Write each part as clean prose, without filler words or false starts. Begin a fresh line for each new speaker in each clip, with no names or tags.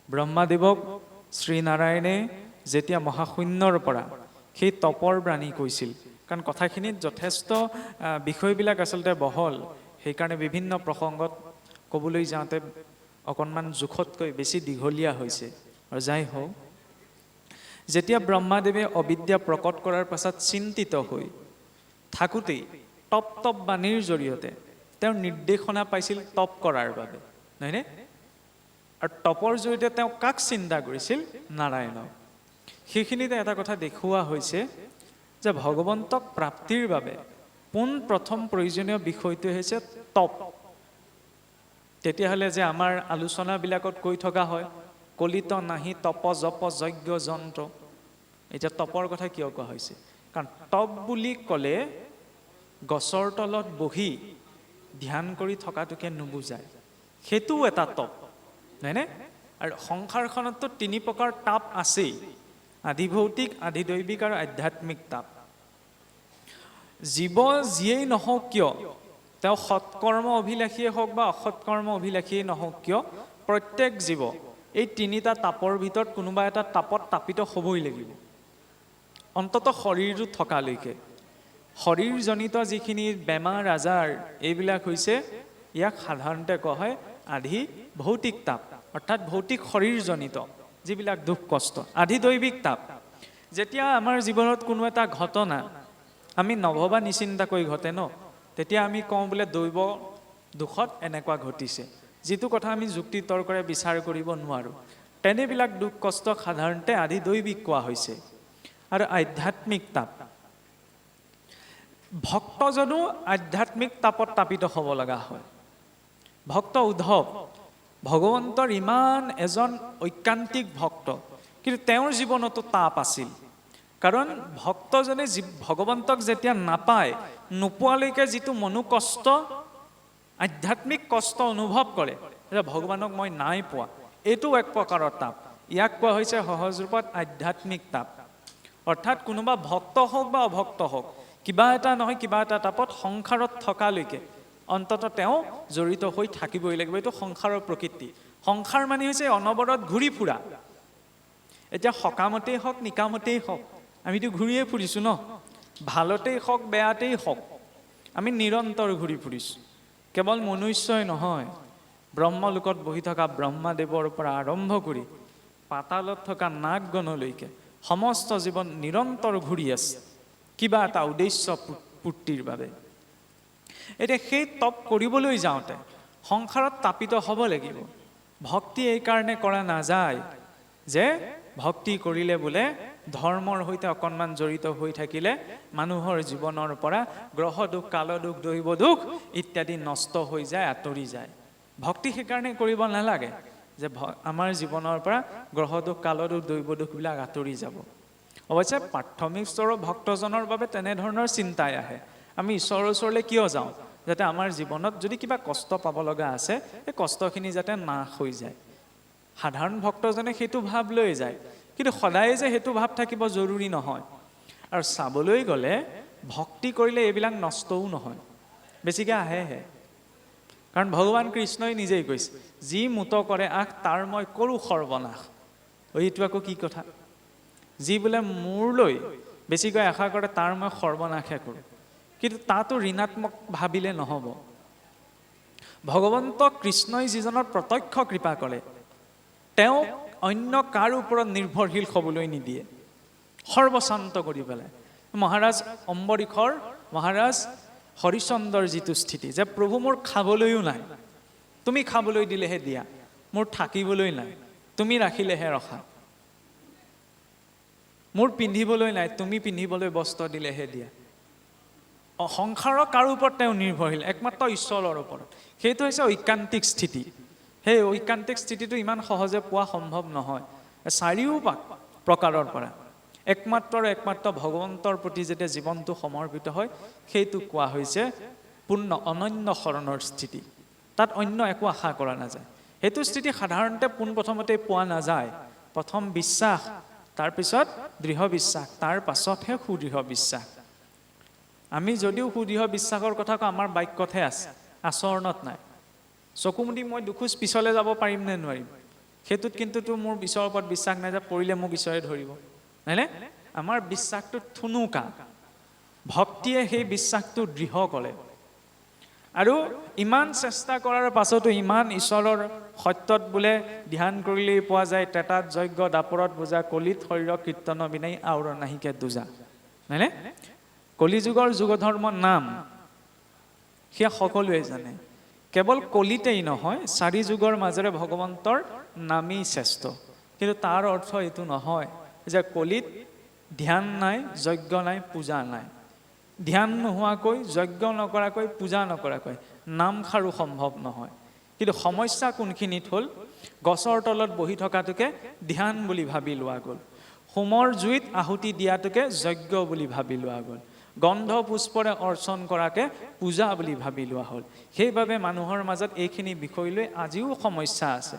ব্ৰহ্মাদেৱক শ্ৰীনাৰায়ণে যেতিয়া মহাশূন্যৰ পৰা সেই তপৰ বাণী কৈছিল, কাৰণ কথাখিনিত যথেষ্ট বিষয়বিলাক আচলতে বহল, সেইকাৰণে বিভিন্ন প্ৰসংগত ক'বলৈ যাওঁতে অকণমান জোখতকৈ বেছি দীঘলীয়া হৈছে। আৰু যাই হওক, যেতিয়া ব্ৰহ্মাদেৱে অবিদ্যা প্ৰকট কৰাৰ পাছত চিন্তিত হৈ থাকোঁতেই তপ বাণীৰ জৰিয়তে তেওঁৰ নিৰ্দেশনা পাইছিল তপ কৰাৰ বাবে, নহয়নে? আৰু তপৰ জৰিয়তে তেওঁ কাক চিন্তা কৰিছিল? নাৰায়ণক। সেইখিনিতে এটা কথা দেখুওৱা হৈছে যে ভগৱন্তক প্ৰাপ্তিৰ বাবে প্ৰথম প্ৰয়োজনীয় বিষয়টো হৈছে তপ। তেতিয়াহ'লে যে আমাৰ আলোচনাবিলাকত কৈ থকা হয়, কলিত নাহি তপ জপ যজ্ঞ যন্ত্ৰ, এতিয়া তপৰ কথা কিয় কোৱা হৈছে? কাৰণ তপ বুলি ক'লে গছৰ তলত বহি ধ্যান কৰি থকাটোকে নুবুজায়, সেইটোও এটা তপ, নহয়নে? আৰু সংসাৰখনততো 3 প্ৰকাৰ তাপ আছেই, আধিভৌতিক, আধিদৈৱিক আৰু আধ্যাত্মিক তাপ। জীৱ যিয়েই নহওক কিয়, তেওঁ সৎকৰ্ম অভিলাষীয়ে হওক বা অসৎকৰ্ম অভিলাষীয়ে নহওক কিয়, প্ৰত্যেক জীৱ এই 3টা তাপৰ ভিতৰত কোনোবা এটা তাপত তাপিত হ'বই লাগিব, অন্ততঃ শৰীৰটো থকালৈকে। শৰীৰজনিত যিখিনি বেমাৰ আজাৰ এইবিলাক হৈছে, ইয়াক সাধাৰণতে কোৱা হয় আধি ভৌতিক তাপ, অৰ্থাৎ ভৌতিক শৰীৰজনিত যিবিলাক দুখ কষ্ট। আধিদৈৱিক তাপ, যেতিয়া আমাৰ জীৱনত কোনো এটা ঘটনা আমি নভবা নিচিন্তাকৈ ঘটে ন, তেতিয়া আমি কওঁ বোলে দৈৱ দুখত এনেকুৱা ঘটিছে, যিটো কথা আমি যুক্তি তৰ্কৰে বিচাৰ কৰিব নোৱাৰোঁ। তেনেবিলাক দুখ কষ্ট সাধাৰণতে আধিদৈৱিক কোৱা হৈছে। আৰু আধ্যাত্মিক তাপ, ভক্তজনো আধ্যাত্মিক তাপত তাপিত হ'ব লগা হয়। ভক্ত উদ্ধৱ ভগৱন্তৰ ইমান এজন ঐকান্তিক ভক্ত, কিন্তু তেওঁৰ জীৱনতো তাপ আছিল। কাৰণ ভক্তজনে ভগৱন্তক যেতিয়া নাপায়, নোপোৱালৈকে যিটো মনোকষ্ট, আধ্যাত্মিক কষ্ট অনুভৱ কৰে যে ভগৱানক মই নাই পোৱা, এইটো এক প্ৰকাৰৰ তাপ। ইয়াক কোৱা হৈছে সহজ ৰূপত আধ্যাত্মিক তাপ। অৰ্থাৎ কোনোবা ভক্ত হওক বা অভক্ত হওক, কিবা এটা নহয় কিবা এটা তাপত সংসাৰত থকালৈকে অন্ততঃ তেওঁ জড়িত হৈ থাকিবই লাগিব। এইটো সংসাৰৰ প্ৰকৃতি। সংসাৰ মানে হৈছে অনবৰত ঘূৰি ফুৰা। এতিয়া সকামতেই হওক নিকামতেই হওক আমিতো ঘূৰিয়ে ফুৰিছোঁ ন, ভালতেই হওক বেয়াতেই হওক আমি নিৰন্তৰ ঘূৰি ফুৰিছোঁ। কেৱল মনুষ্যই নহয়, ব্ৰহ্মলোকত বহি থকা ব্ৰহ্মাদেৱৰ পৰা আৰম্ভ কৰি পাতালত থকা নাগগণলৈকে সমস্ত জীৱন নিৰন্তৰ ঘূৰি আছে কিবা এটা উদ্দেশ্য পূৰ্তিৰ বাবে। এতিয়া সেই তপ কৰিবলৈ যাওঁতে সংসাৰত তাপিত হ'ব লাগিব। ভক্তি এইকাৰণে কৰা নাযায় যে ভক্তি কৰিলে বোলে ধৰ্মৰ সৈতে অকণমান জড়িত হৈ থাকিলে মানুহৰ জীৱনৰ পৰা গ্ৰহ দুখ, কাল দুখ, দৈৱ দুখ ইত্যাদি নষ্ট হৈ যায়, আঁতৰি যায়। ভক্তি সেইকাৰণে কৰিব নালাগে যে আমাৰ জীৱনৰ পৰা গ্ৰহ দুখ, কাল দুখ, দৈৱ দুখবিলাক আঁতৰি যাব। অৱশ্যে প্ৰাথমিক স্তৰৰ ভক্তজনৰ বাবে তেনেধৰণৰ চিন্তাই আহে, আমি ঈশ্বৰৰ ওচৰলৈ কিয় যাওঁ? যাতে আমাৰ জীৱনত যদি কিবা কষ্ট পাব লগা আছে, সেই কষ্টখিনি যাতে নাশ হৈ যায়। সাধাৰণ ভক্তজনে সেইটো ভাৱ লৈ যায়, কিন্তু সদায় যে সেইটো ভাৱ থাকিব জৰুৰী নহয়। আৰু চাবলৈ গ'লে ভক্তি কৰিলে এইবিলাক নষ্টও নহয়, বেছিকৈ আহেহে। কাৰণ ভগৱান কৃষ্ণই নিজেই কৈছে, যি মুত কৰে আশ তাৰ মই কৰোঁ সৰ্বনাশ। এইটো আকৌ কি কথা? যি বোলে মোৰলৈ বেছিকৈ আশা কৰে তাৰ মই সৰ্বনাশে কৰোঁ, কিন্তু তাতো ঋণাত্মক ভাবিলে নহ'ব। ভগৱন্ত কৃষ্ণই যিজনৰ প্ৰত্যক্ষ কৃপা কৰে, তেওঁ অন্য কাৰ ওপৰত নিৰ্ভৰশীল হ'বলৈ নিদিয়ে, সৰ্বশান্ত কৰি পেলাই। মহাৰাজ অম্বৰীশৰ, মহাৰাজ হৰিশ্চন্দ্ৰৰ যিটো স্থিতি যে প্ৰভু মোৰ খাবলৈও নাই, তুমি খাবলৈ দিলেহে দিয়া, মোৰ থাকিবলৈ নাই, তুমি ৰাখিলেহে ৰখা, মোৰ পিন্ধিবলৈ নাই, তুমি পিন্ধিবলৈ বস্ত্ৰ দিলেহে দিয়া। সংসাৰৰ কাৰো ওপৰত তেওঁ নিৰ্ভৰশীল, একমাত্ৰ ঈশ্বৰৰ ওপৰত। সেইটো হৈছে ঐকান্তিক স্থিতি। সেই ঐকান্তিক স্থিতিটো ইমান সহজে পোৱা সম্ভৱ নহয়। চাৰিও প্ৰকাৰৰ পৰা একমাত্ৰ ভগৱন্তৰ প্ৰতি যেতিয়া জীৱনটো সমৰ্পিত হয়, সেইটো কোৱা হৈছে পূৰ্ণ অনন্য শৰণৰ স্থিতি। তাত অন্য একো আশা কৰা নাযায়। সেইটো স্থিতি সাধাৰণতে পোনপ্ৰথমতে পোৱা নাযায়। প্ৰথম বিশ্বাস, তাৰপিছত দৃঢ় বিশ্বাস, তাৰ পাছতহে সুদৃঢ় বিশ্বাস। আমি যদিও সুদৃঢ় বিশ্বাসৰ কথা কওঁ, আমাৰ বাক্যতহে আছে, আচৰণত নাই। চকু মুদি মই দুখোজ পিছলৈ যাব পাৰিম নে নোৱাৰিম? সেইটোত কিন্তু মোৰ ঈশ্বৰৰ ওপৰত বিশ্বাস নাই যে পৰিলে মোক ঈশ্বৰে ধৰিব, হয়নে? আমাৰ বিশ্বাসটো থুনুকা, ভক্তিয়ে সেই বিশ্বাসটো দৃঢ় কৰে। আৰু ইমান চেষ্টা কৰাৰ পাছতো ইমান ঈশ্বৰৰ সত্যত বোলে ধ্যান কৰিলেই পোৱা যায়, তেতাত যজ্ঞ দাপৰত বুজা, কলিত শৰীৰ কীৰ্তন বিনাই আউৰ নাহিকে দুজা, হয়নে? কলিযুগৰ যুগধৰ্মৰ নাম সেয়া সকলোৱে জানে। কেৱল কলিতেই নহয়, 4 যুগৰ মাজেৰে ভগৱন্তৰ নামেই শ্ৰেষ্ঠ। কিন্তু তাৰ অৰ্থ এইটো নহয় যে কলিত ধ্যান নাই, যজ্ঞ নাই, পূজা নাই। ধ্যান নোহোৱাকৈ, যজ্ঞ নকৰাকৈ, পূজা নকৰাকৈ নামষাৰো সম্ভৱ নহয়। কিন্তু সমস্যা কোনখিনিত হ'ল, গছৰ তলত বহি থকাটোকে ধ্যান বুলি ভাবি লোৱা গ'ল, হোমৰ জুইত আহুতি দিয়াটোকে যজ্ঞ বুলি ভাবি লোৱা গ'ল, গন্ধ পুষ্পৰে অৰ্চন কৰাকে পূজা বুলি ভাবি লোৱা হ'ল। সেইবাবে মানুহৰ মাজত এইখিনি বিষয় লৈ আজিও সমস্যা আছে,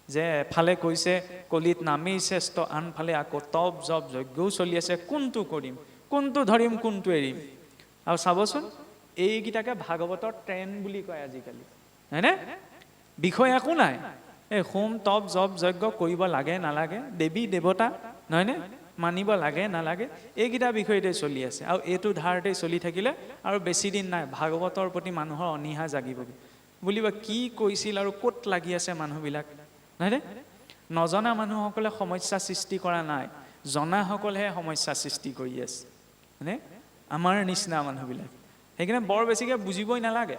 যে এফালে কৈছে কলিত নামেই শ্ৰেষ্ঠ, আনফালে আকৌ তপ জপ যজ্ঞও চলি আছে। কোনটো কৰিম, কোনটো ধৰিম, কোনটো এৰিম? আৰু চাবচোন, এইকেইটাকে ভাগৱতৰ ট্ৰেণ্ড বুলি কয় আজিকালি, হয়নে? বিষয় একো নাই, এই হোম তপ জপ যজ্ঞ কৰিব লাগে নালাগে, দেৱী দেৱতা, নহয়নে, মানিব লাগে নালাগে, এইকেইটা বিষয়তে চলি আছে। আৰু এইটো ধাৰতে চলি থাকিলে আৰু বেছি দিন নাই ভাগৱতৰ প্ৰতি মানুহৰ অনীহা জাগিবগৈ, বুলিব কি কৈছিল আৰু ক'ত লাগি আছে মানুহবিলাক, নহয়নে? নজনা মানুহসকলে সমস্যা সৃষ্টি কৰা নাই, জনাসকলেহে সমস্যা সৃষ্টি কৰি আছে, হয়নে? আমাৰ নিচিনা মানুহবিলাক। সেইকাৰণে বৰ বেছিকৈ বুজিবই নালাগে,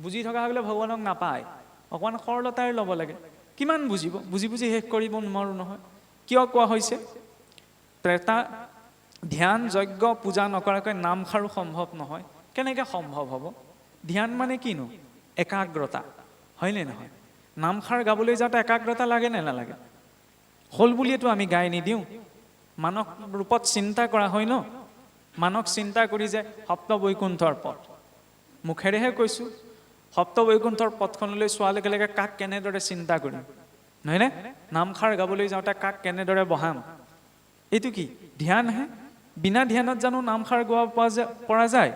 বুজি থকা হ'লে ভগৱানক নাপায়, অকণমান সৰলতাৰে ল'ব লাগে। কিমান বুজিব, বুজি বুজি শেষ কৰিব নোৱাৰোঁ নহয়। কিয় কোৱা হৈছে, ত্ৰেতা ধ্যান যজ্ঞ পূজা নকৰাকৈ নামষাৰো সম্ভৱ নহয়। কেনেকৈ সম্ভৱ হ'ব? ধ্যান মানে কিনো? একাগ্ৰতা, হয়নে নহয়? নামষাৰ গাবলৈ যাওঁতে একাগ্ৰতা লাগে নে নালাগে? হ'ল বুলিয়েতো আমি গাই নিদিওঁ, মানস ৰূপত চিন্তা কৰা হয় ন। মানক চিন্তা কৰি যে সপ্ত বৈকুণ্ঠৰ পথ, মুখেৰেহে কৈছোঁ, সপ্ত বৈকুণ্ঠৰ পথখনলৈ চোৱাৰ লগে লগে কাক কেনেদৰে চিন্তা কৰিম, নহয়নে? নামষাৰ গাবলৈ যাওঁতে কাক কেনেদৰে বহাম, এইটো কি ধ্যানহে? বিনা ধ্যানত জানো নামষাৰ গোৱা পৰা যায়?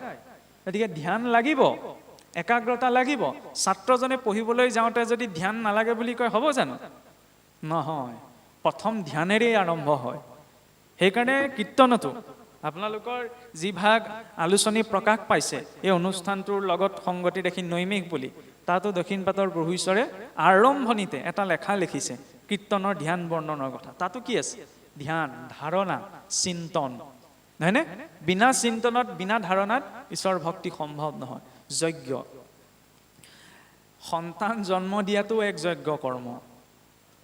গতিকে ধ্যান লাগিব, একাগ্ৰতা লাগিব। ছাত্ৰজনে পঢ়িবলৈ যাওঁতে যদি ধ্যান নালাগে বুলি কয়, হ'ব জানো? নহয়, প্ৰথম ধ্যানেৰেই আৰম্ভ হয়। সেইকাৰণে কীৰ্তনতো আপোনালোকৰ যি ভাগ আলোচনী প্ৰকাশ পাইছে এই অনুষ্ঠানটোৰ লগত সংগতি ৰাখি নৈমিষ বুলি, তাতো দক্ষিণপাটৰ প্ৰভু ঈশ্বৰে আৰম্ভণিতে এটা লেখা লিখিছে কীৰ্তনৰ ধ্যান বৰ্ণনৰ কথা। তাতো কি আছে? ধ্যান, ধাৰণা, চিন্তন, নহয়নে? বিনা চিন্তনত, বিনা ধাৰণাত ঈশ্বৰ ভক্তি সম্ভৱ নহয়। যজ্ঞ, সন্তান জন্ম দিয়াটো এক যজ্ঞ কৰ্ম,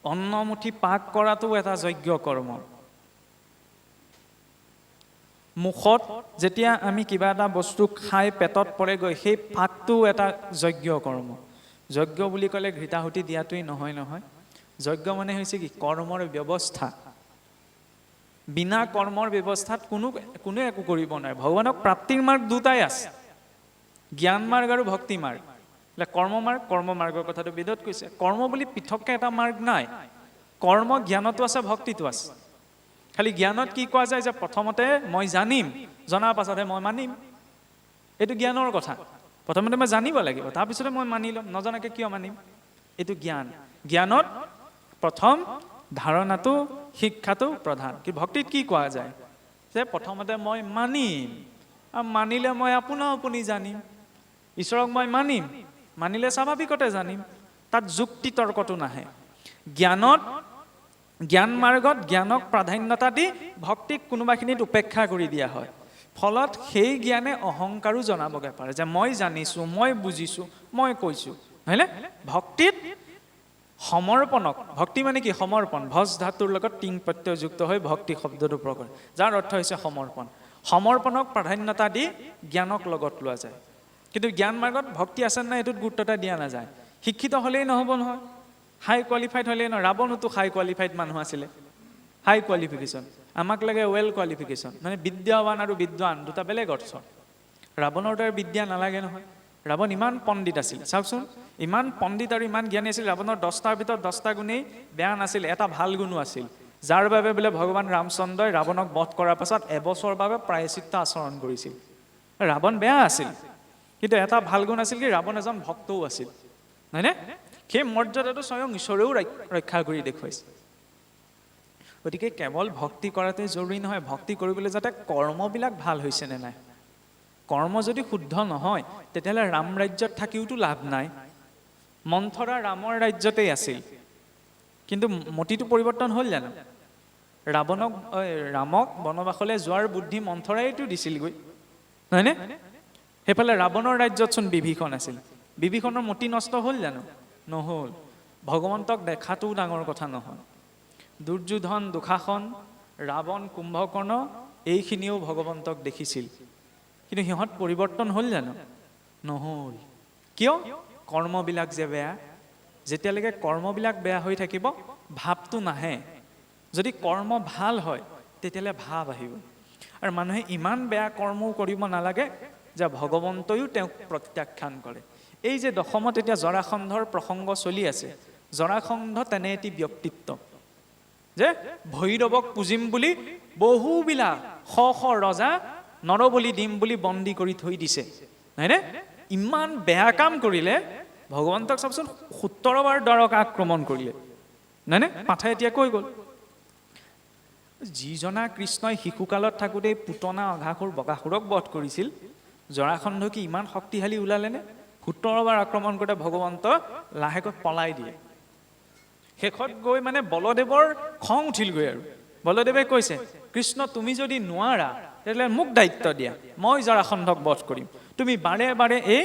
অন্নমুঠি পাক কৰাটো এটা যজ্ঞ কৰ্ম, মুখত যেতিয়া আমি কিবা এটা বস্তু খাই পেটত পৰেগৈ সেই পাকটো এটা যজ্ঞ কৰ্ম। যজ্ঞ বুলি ক'লে ঘৃতাহুতি দিয়াটোৱেই নহয় নহয়। যজ্ঞ মানে হৈছে কি? কৰ্মৰ ব্যৱস্থা। বিনা কৰ্মৰ ব্যৱস্থাত কোনোৱে একো কৰিব নোৱাৰে। ভগৱানক প্ৰাপ্তিৰ মাৰ্গ দুটাই আছে, জ্ঞান মাৰ্গ আৰু ভক্তি মাৰ্গ। কৰ্ম মাৰ্গৰ কথাটো বেদত কৈছে। কৰ্ম বুলি পৃথককৈ এটা মাৰ্গ নাই, কৰ্ম জ্ঞানতো আছে, ভক্তিটো আছে। খালি জ্ঞানত কি কোৱা যায় যে প্ৰথমতে মই জানিম, জনাৰ পাছতহে মই মানিম। এইটো জ্ঞানৰ কথা। প্ৰথমতে মই জানিব লাগিব, তাৰপিছতে মই মানি ল'ম, নজনাকৈ কিয় মানিম? এইটো জ্ঞান। জ্ঞানত প্ৰথম ধাৰণাটো, শিক্ষাটো প্ৰধান। কি ভক্তিত কি কোৱা যায় যে প্ৰথমতে মই মানিম, আৰু মানিলে মই আপুনি জানিম। ঈশ্বৰক মই মানিম, মানিলে স্বাভাৱিকতে জানিম, তাত যুক্তি তৰ্কটো নাহে। জ্ঞান মাৰ্গত জ্ঞানক প্ৰাধান্যতা দি ভক্তিক কোনোবাখিনিত উপেক্ষা কৰি দিয়া হয়। ফলত সেই জ্ঞানে অহংকাৰো জনাবগৈ পাৰে যে মই জানিছোঁ, মই বুজিছোঁ, মই কৈছোঁ, হয়নে? ভক্তিত সমৰ্পণক, ভক্তি মানে কি? সমৰ্পণ। ভজ ধাতুৰ লগত টিং প্ৰত্যয়যুক্ত হৈ ভক্তি শব্দটো প্ৰকট, যাৰ অৰ্থ হৈছে সমৰ্পণ। সমৰ্পণক প্ৰাধান্যতা দি জ্ঞানক লগত লোৱা যায়। কিন্তু জ্ঞান মাৰ্গত ভক্তি আছে নাই এইটোত গুৰুত্বতা দিয়া নাযায়। শিক্ষিত হ'লেই নহ'ব নহয়, হাই কোৱালিফাইড হ'লেই নহয়। ৰাৱণতো হাই কোৱালিফাইড মানুহ আছিলে, হাই কোৱালিফিকেশ্যন। আমাক লাগে ৱেল কোৱালিফিকেশ্যন, মানে বিদ্যাৱান আৰু বিদ্বান দুটা বেলেগ অৰ্থ। ৰাৱণৰ দৰে বিদ্যা নালাগে নহয়। ৰাৱণ ইমান পণ্ডিত আছিল, চাওকচোন, ইমান পণ্ডিত আৰু ইমান জ্ঞানী আছিল। ৰাৱণৰ 10টাৰ ভিতৰত 10টা গুণেই বেয়া নাছিল, এটা ভাল গুণো আছিল, যাৰ বাবে বোলে ভগৱান ৰামচন্দ্ৰই ৰাৱণক বধ কৰাৰ পাছত এবছৰৰ বাবে প্ৰায়শ্চিত্ত আচৰণ কৰিছিল। ৰাৱণ বেয়া আছিল, কিন্তু এটা ভাল গুণ আছিল কি? ৰাৱণ এজন ভক্তও আছিল, হয়নে? সেই মৰ্যাদাটো স্বয়ং ঈশ্বৰেও ৰক্ষা কৰি দেখুৱাইছে। গতিকে কেৱল ভক্তি কৰাটোৱে জৰুৰী নহয়, ভক্তি কৰিবলৈ যাতে কৰ্মবিলাক ভাল হৈছে নে নাই। কৰ্ম যদি শুদ্ধ নহয় তেতিয়াহ'লে ৰাম ৰাজ্যত থাকিওতো লাভ নাই। মন্থৰা ৰামৰ ৰাজ্যতেই আছিল, কিন্তু মতিটো পৰিৱৰ্তন হ'ল জানো? ৰামক বনবাসলৈ যোৱাৰ বুদ্ধি মন্থৰাইতো দিছিলগৈ, হয়নে? সেইফালে ৰাৱণৰ ৰাজ্যতচোন বিভীষণ আছিল, বিভীষণৰ মতি নষ্ট হ'ল জানো? নহ'ল। ভগৱন্তক দেখাটোও ডাঙৰ কথা নহয়। দুৰ্যোধন, দুঃশাসন, ৰাৱণ, কুম্ভকৰ্ণ এইখিনিও ভগৱন্তক দেখিছিল, কিন্তু সিহঁত পৰিৱৰ্তন হ'ল জানো? নহ'ল। কিয়? কৰ্মবিলাক যে বেয়া। যেতিয়ালৈকে কৰ্মবিলাক বেয়া হৈ থাকিব ভাৱটো নাহে। যদি কৰ্ম ভাল হয় তেতিয়াহ'লে ভাৱ আহিব। আৰু মানুহে ইমান বেয়া কৰ্মও কৰিব নালাগে যে ভগৱন্তয়ো তেওঁক প্ৰত্যাখ্যান কৰে। এই যে দশমত এতিয়া জৰাসন্ধৰ প্ৰসংগ চলি আছে, জৰাসন্ধ তেনে এটি ব্যক্তিত্ব যে ভৈৰৱক পুজিম বুলি বহুবিলাক শ শ ৰজা নৰবলি দিম বুলি বন্দী কৰি থৈ দিছে, হয়নে? ইমান বেয়া কাম কৰিলে ভগৱন্তক চাবচোন 17 বাৰ দ্বাৰকা আক্ৰমণ কৰিলে, হয়নে? পাঠা এতিয়া কৈ গ'ল। যিজনা কৃষ্ণই শিশুকালত থাকোঁতে পুতনা, অঘাসুৰ, বকাসুৰক বধ কৰিছিল, জৰাসন্ধ কি ইমান শক্তিশালী ওলালেনে? 17 বাৰ আক্ৰমণ কৰোঁতে ভগৱন্ত লাহেকৈ পলাই দিয়ে। শেষত গৈ মানে বলদেৱৰ খং উঠিলগৈ আৰু বলদেৱে কৈছে, কৃষ্ণ তুমি যদি নোৱাৰা তেতিয়াহ'লে মোক দায়িত্ব দিয়া, মই জৰাসন্ধক বধ কৰিম। তুমি বাৰে বাৰে এই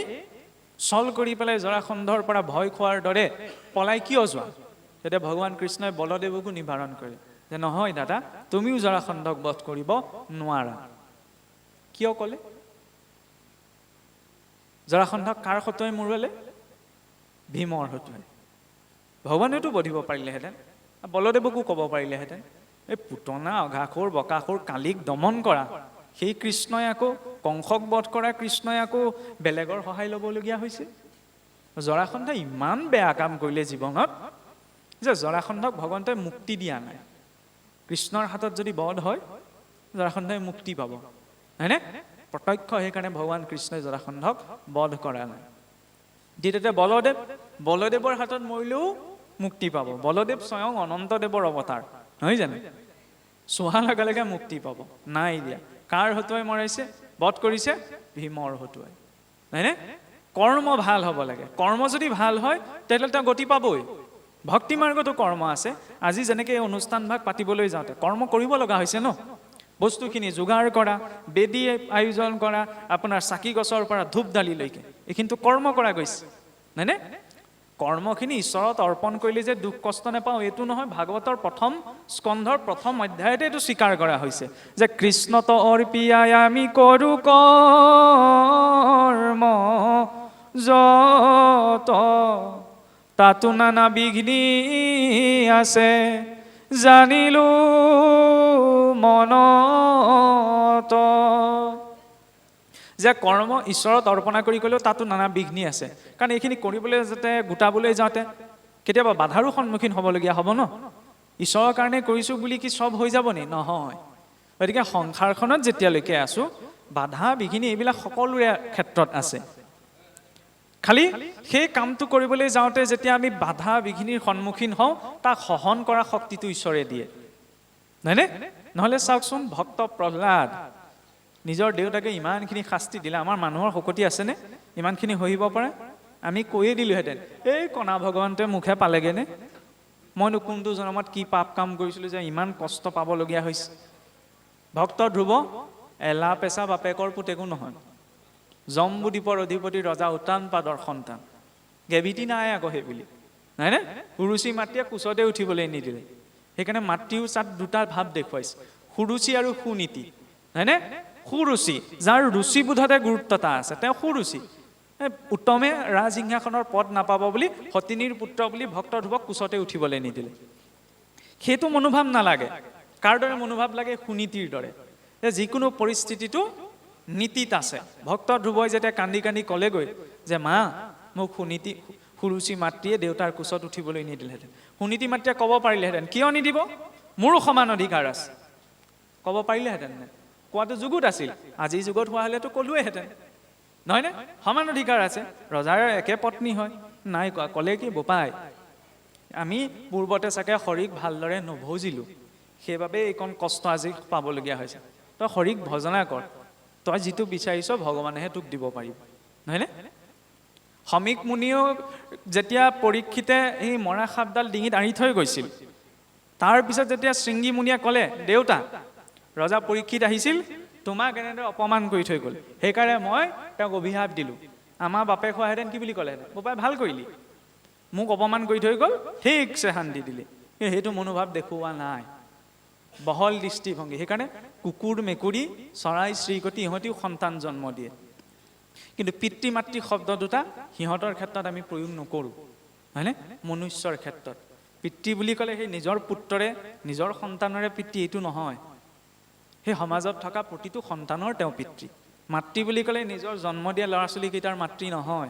চল কৰি পেলাই জৰাসন্ধৰ পৰা ভয় খোৱাৰ দৰে পলাই কিয় যোৱা? তেতিয়া ভগৱান কৃষ্ণই বলদেৱকো নিবাৰণ কৰে যে নহয় দাদা, তুমিও জৰাসন্ধক বধ কৰিব নোৱাৰা। কিয় ক'লে? জৰাসন্ধক কাৰ হতুৱাই মৰুৱালে? ভীমৰ হতুৱাই। ভগৱানেতো বধিব পাৰিলেহেঁতেন, বলদেৱকো ক'ব পাৰিলেহেঁতেন, এই পুতনা, অঘাসুৰ, বকাসুৰ, কালিক দমন কৰা সেই কৃষ্ণই আকৌ, কংসক বধ কৰা কৃষ্ণই আকৌ বেলেগৰ সহায় ল'বলগীয়া হৈছে। জৰাসন্ধই ইমান বেয়া কাম কৰিলে জীৱনত যে জৰাসন্ধক ভগৱন্তই মুক্তি দিয়া নাই। কৃষ্ণৰ হাতত যদি বধ হয় জৰাসন্ধই মুক্তি পাব, হয়নে? প্ৰত্যক্ষ সেইকাৰণে ভগৱান কৃষ্ণই জৰাসন্ধক বধ কৰা নাই। দ্বিতীয়তে বলদেৱৰ হাতত মৰিলেও মুক্তি পাব। বলদেৱ স্বয়ং অনন্তদেৱৰ অৱতাৰ, নহয় জানো? চোৱা লগে লগে মুক্তি পাব, নাই দিয়া। কাৰ হতুৱাই মৰাইছে, বধ কৰিছে? ভীমৰ হতুৱাই, হয়নে? কৰ্ম ভাল হ'ব লাগে। কৰ্ম যদি ভাল হয় তেতিয়াহ'লে তেওঁ গতি পাবই। ভক্তি মাৰ্গতো কৰ্ম আছে। আজি যেনেকৈ এই অনুষ্ঠানভাগ পাতিবলৈ যাওঁতে কৰ্ম কৰিব লগা হৈছে ন, বস্তুখিনি যোগাৰ কৰা, বেদী আয়োজন কৰা, আপোনাৰ চাকি গছৰ পৰা ধূপ দালিলৈকে এইখিনিতো কৰ্ম কৰা গৈছে, হয়নে? কৰ্মখিনি ঈশ্বৰত অৰ্পণ কৰিলে যে দুখ কষ্ট নাপাওঁ এইটো নহয়। ভাগৱতৰ প্ৰথম স্কন্ধৰ প্ৰথম অধ্যায়তে এইটো স্বীকাৰ কৰা হৈছে যে কৃষ্ণত অৰ্পিয়াই আমি কৰো কৰ্ম যত, তাতো নানা বিঘ্নি আছে, জানিলো মনত। যে কৰ্ম ঈশ্বৰত অৰ্পণা কৰি গ'লেও তাতো নানা বিঘ্নি আছে, কাৰণ এইখিনি কৰিবলৈ যাতে গোটাবলৈ যাওঁতে কেতিয়াবা বাধাৰো সন্মুখীন হ'বলগীয়া হ'ব ন। ঈশ্বৰৰ কাৰণে কৰিছোঁ বুলি কি চব হৈ যাব নি? নহয়। গতিকে সংসাৰখনত যেতিয়ালৈকে আছোঁ বাধা বিঘিনি এইবিলাক সকলোৰে ক্ষেত্ৰত আছে। খালি সেই কামটো কৰিবলৈ যাওঁতে যেতিয়া আমি বাধা বিঘিনিৰ সন্মুখীন হওঁ তাক সহন কৰা শক্তিটো ঈশ্বৰে দিয়ে, হয়নে? নহ'লে চাওকচোন ভক্ত প্ৰহ্লাদ নিজৰ দেউতাকে ইমানখিনি শাস্তি দিলে, আমাৰ মানুহৰ শকতি আছেনে ইমানখিনি সহিব পাৰে? আমি কৈয়ে দিলোহেঁতেন, এই কণা ভগৱন্তই মুখে পালেগৈনে, মইনো কোনটো জনমত কি পাপ কাম কৰিছিলোঁ যে ইমান কষ্ট পাবলগীয়া হৈছে। ভক্ত ধ্ৰুৱ এলা পেচা বাপেকৰ পুতেকো নহয়, জম্বুদ্বীপৰ অধিপতি ৰজা উত্তানপাদৰ সন্তান, গেভিটি নাই আকৌ সেই বুলি, হয়নে? সুৰুচি মাতৃয়ে কোচতে উঠিবলৈ নিদিলে, সেইকাৰণে মাতৃও তাত দুটা ভাৱ দেখুৱাইছে, সুৰুচি আৰু সুনীতি, হয়নে? সুৰুচি, যাৰ ৰুচিবোধতে গুৰুত্বতা আছে, তেওঁ সুৰুচি। উত্তমে ৰাজসিংহাসনৰ পদ নাপাব বুলি সতিনীৰ পুত্ৰ বুলি ভক্ত ধ্ৰুৱক কোচতে উঠিবলৈ নিদিলে। সেইটো মনোভাৱ নালাগে। কাৰ দৰে মনোভাৱ লাগে? সুনীতিৰ দৰে, যে যিকোনো পৰিস্থিতিটো নীতিত আছে। ভক্ত ধ্ৰুৱই যেতিয়া কান্দি কান্দি ক'লেগৈ যে মা মোক সুৰুচি মাতৃয়ে দেউতাৰ কোচত উঠিবলৈ নিদিলেহেঁতেন, সুনীতি মাতৃয়ে ক'ব পাৰিলেহেঁতেন, কিয় নিদিব, মোৰো সমান অধিকাৰ আছে, ক'ব পাৰিলেহেঁতেন নে? কোৱাটো যুগত আছিল, আজিৰ যুগত হোৱা হ'লেতো ক'লোৱেহেঁতেন, নহয়নে? সমান অধিকাৰ আছে, ৰজাৰ একে পত্নী হয়, নাই কোৱা। ক'লে কি, বোপাই আমি পূৰ্বতে চাগে শৰীক ভালদৰে নভজিলোঁ, সেইবাবে এইকণ কষ্ট আজি পাবলগীয়া হৈছে। তই শৰীক ভজনা কৰ, তই যিটো বিচাৰিছ ভগৱানেহে তোক দিব পাৰিব, নহয়নে? সমীক মুনিও যেতিয়া পৰীক্ষিতে সেই মৰা সাপডাল ডিঙিত আঁৰি থৈ গৈছিল, তাৰপিছত যেতিয়া শৃংগী মুনিয়ে ক'লে, দেউতা ৰজা পৰীক্ষিত আহিছিল, তোমাক এনেদৰে অপমান কৰি থৈ গ'ল, সেইকাৰণে মই তেওঁক অভিশাপ দিলোঁ। আমাৰ বাপে খোৱাহেঁতেন কি বুলি ক'লেহেঁতেন, বোপাই ভাল কৰিলি, মোক অপমান কৰি থৈ গ'ল, ঠিকছে শান্তি দিলি। সেইটো মনোভাৱ দেখুওৱা নাই, বহল দৃষ্টিভংগী। সেইকাৰণে কুকুৰ মেকুৰী চৰাই চিৰিকটি ইহঁতিও সন্তান জন্ম দিয়ে, কিন্তু পিতৃ মাতৃ শব্দ দুটা সিহঁতৰ ক্ষেত্ৰত আমি প্ৰয়োগ নকৰোঁ, হয়নে? মনুষ্যৰ ক্ষেত্ৰত পিতৃ বুলি ক'লে সেই নিজৰ পুত্ৰৰে নিজৰ সন্তানৰে পিতৃ এইটো নহয়, সেই সমাজত থকা প্ৰতিটো সন্তানৰ তেওঁ পিতৃ। মাতৃ বুলি ক'লে নিজৰ জন্ম দিয়া ল'ৰা ছোৱালীকেইটাৰ মাতৃ নহয়,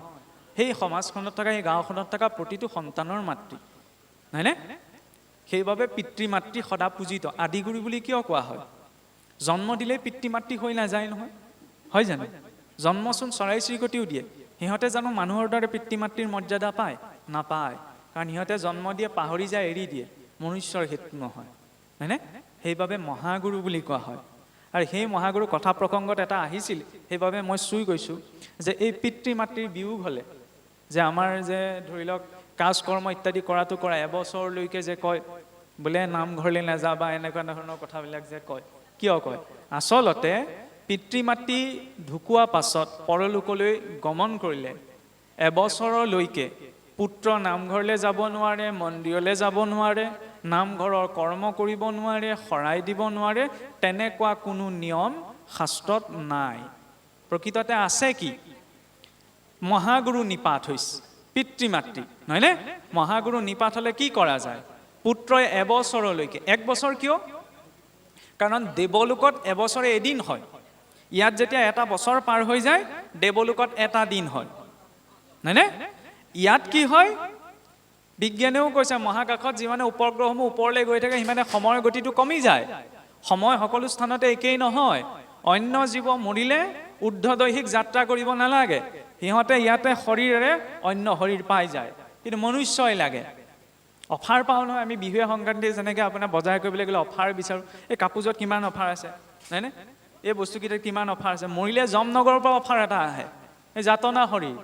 সেই সমাজখনত থকা সেই গাঁওখনত থকা প্ৰতিটো সন্তানৰ মাতৃ, হয়নে? সেইবাবে পিতৃ মাতৃ সদা পূজিত। আদিগুৰু বুলি কিয় কোৱা হয়? জন্ম দিলেই পিতৃ মাতৃ হৈ নাযায় নহয়, হয় জানো? জন্মচোন চৰাই চিৰিকটিও দিয়ে, সিহঁতে জানো মানুহৰ দৰে পিতৃ মাতৃৰ মৰ্যাদা পায়? নাপায়, কাৰণ সিহঁতে জন্ম দিয়ে পাহৰি যায়, এৰি দিয়ে। মনুষ্যৰ সেইটো নহয়, হয়নে? সেইবাবে মহাগুৰু বুলি কোৱা হয়। আৰু সেই মহাগুৰু কথা প্ৰসংগত এটা আহিছিল, সেইবাবে মই চুই গৈছোঁ যে এই পিতৃ মাতৃৰ বিয়োগ হ'লে যে আমাৰ যে ধৰি লওক কাজ কৰ্ম ইত্যাদি কৰাটো কৰা, এবছৰলৈকে যে কয় বোলে নামঘৰলৈ নাযাবা, এনেকুৱা ধৰণৰ কথাবিলাক যে কয়, কিয় কয়? আচলতে পিতৃ মাতৃ ঢুকোৱা পাছত পৰলোকলৈ গমন কৰিলে এবছৰলৈকে পুত্ৰ নামঘৰলৈ যাব নোৱাৰে, মন্দিৰলৈ যাব নোৱাৰে, নামঘৰৰ কৰ্ম কৰিব নোৱাৰে, শৰাই দিব নোৱাৰে, তেনেকুৱা কোনো নিয়ম শাস্ত্ৰত নাই। প্ৰকৃততে আছে কি? মহাগুৰু নিপাত হৈছে পিতৃ মাতৃ, নহয়নে? মহাগুৰু নিপাত হ'লে কি কৰা যায়? পুত্ৰই এবছৰলৈকে, 1 বছৰ কিয়? কাৰণ দেৱলোকত এবছৰে এদিন হয়, ইয়াত যেতিয়া এটা বছৰ পাৰ হৈ যায় দেৱলোকত এটা দিন হয়, নহয়নে? ইয়াত কি হয়? বিজ্ঞানেও কৈছে মহাকাশত যিমানে উপগ্ৰহসমূহ ওপৰলৈ গৈ থাকে সিমানে সময়ৰ গতিটো কমি যায়। সময় সকলো স্থানতে একেই নহয়। অন্য জীৱ মৰিলে ঊৰ্ধ্বদৈহিক যাত্ৰা কৰিব নালাগে, সিহঁতে ইয়াতে শৰীৰেৰে অন্য শৰীৰ পাই যায়, কিন্তু মনুষ্যই লাগে। অফাৰ পাওঁ নহয় আমি বিহুৱে সংক্ৰান্তি যেনেকৈ আপোনাৰ বজাৰ কৰিবলৈ গ'লে অফাৰ বিচাৰোঁ, এই কাপোৰযোৰত কিমান অফাৰ আছে, হয়নে? এই বস্তুকেইটাত কিমান অফাৰ আছে। মৰিলে যমনগৰৰ পৰা অফাৰ এটা আহে, এই যাতনা শৰীৰ,